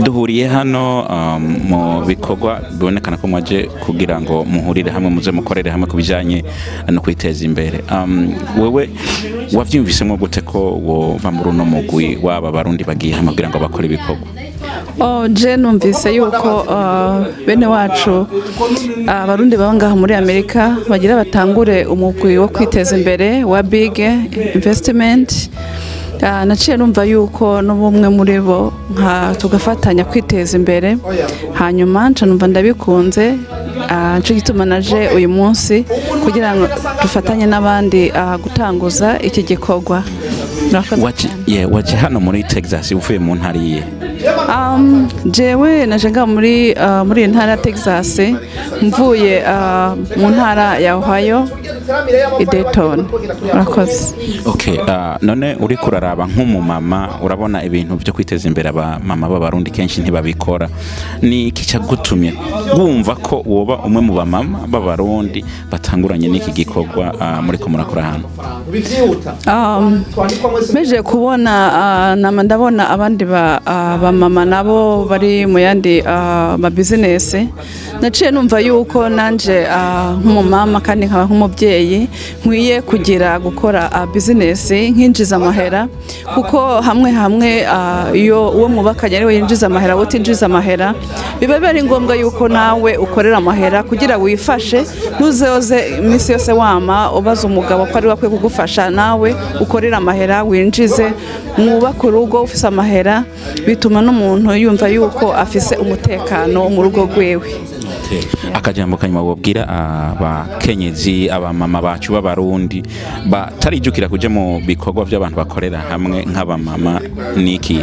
duhuriye hano mu bikorwa bibonekana ko mwaje kugira ngo muhurire hamwe muze mukorere hamwe kubijanye no kwiteza imbere. Wewe wavyumvisemo gute ko wova muri uno mugwi waba barundi bagiye hamwe kugira ngo bakore ibikorwa? Je numvise yuko bene wacu abarundi baba muri Amerika bagira batangure umugwi wo kwiteza imbere wa Big Investment. Naciye numva yuko n'ubumwe muri bo tugafatanya kwiteza imbere, hanyuma nca numva ndabikunze, nco gituma naje uyu munsi kugira ngo dufatanye n'abandi gutanguza iki gikorwa. Waje hano muri Texas uvuye mu ntara iye? Jewe naje muri ntara ya Texas, mvuye mu ntara ya Ohio i Dayton. Murakoze. Okay, none uri kuraraba nk'umumama urabona ibintu byo kwiteza imbere abamama b'abarundi kenshi ntibabikora. Ni iki cyagutumye wumva ko woba umwe mu bamama b'abarundi batanguranye n'iki gikorwa muri ko murakora hano? Meje kubona ndabona abandi bamama nabo bari mu yandi ma business, naciye numva yuko nanje nk'umumama kandi nkaba nk'umubyeyi nkwiye kugira gukora business nkinjiza amahera, kuko hamwe iyo uwo mubakanye ariwe yinjiza amahera utinjiza amahera, biba bari ngombwa yuko nawe ukorera amahera kugira wifashe, ntuzeoze iminsi yose wama ubaza umugabo ko ari wakwe kugufasha, nawe ukorera amahera winjize mwubaka urugo ufise amahera, bituma n'umuntu yumva yuko afise umutekano mu rugo rwewe. Akajambo kanyuma wabwira abakenyezi abamama bacu b'abarundi batarijukira kuja mu bikorwa by'abantu bakorera hamwe nk'abamama niki?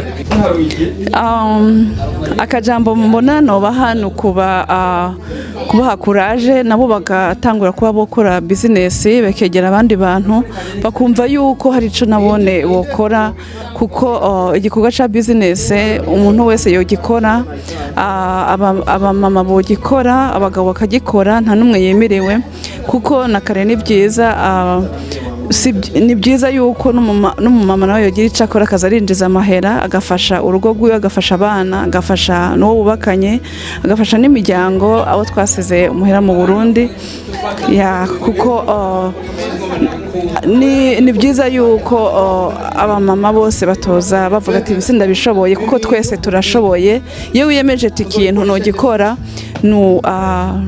Akajambo mbona no bahanu kubaha courage, nabo bagatangura kuba bokora business, bekegera abandi bantu bakumva yuko hari ico nabone bokora, kuko igikorwa ca business umuntu wese yogikora, abamama bogikora, abagabo bakagikora, nta numwe yemerewe, kuko nakare ni byiza. Ni byiza yuko n'umumama nawe yogira icyo akora, akazarinjiza amahera agafasha urugo rwiwe, agafasha abana, agafasha n'uwo bubakanye, agafasha n'imiryango abo twasize umuhera mu Burundi. Kuko ni byiza yuko abamama bose batoza bavuga ati bisinda bishoboye, kuko twese turashoboye. Iyo wiyemeje ati ikintu nogikora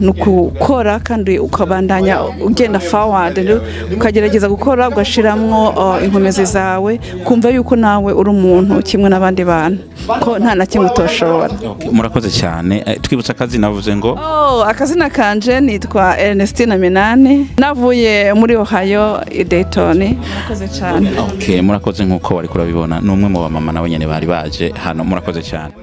nukukora kandi ukabandanya ugenda forward, ukagerageza gukora ugashiramwo inkomezi zawe, kumva yuko nawe uri umuntu kimwe n'abandi bantu, ko nta na kimwe utoshobora. Murakoze cyane. Twibutsa akazi navuze ngo akazina kanje nitwa Ernestine Minani, navuye muri Ohio i Dayton. Murakoze cyane. Okay, murakoze nkuko wari kurabibona, n'umwe mu bamama nabo nyene bari baje hano. Murakoze cyane.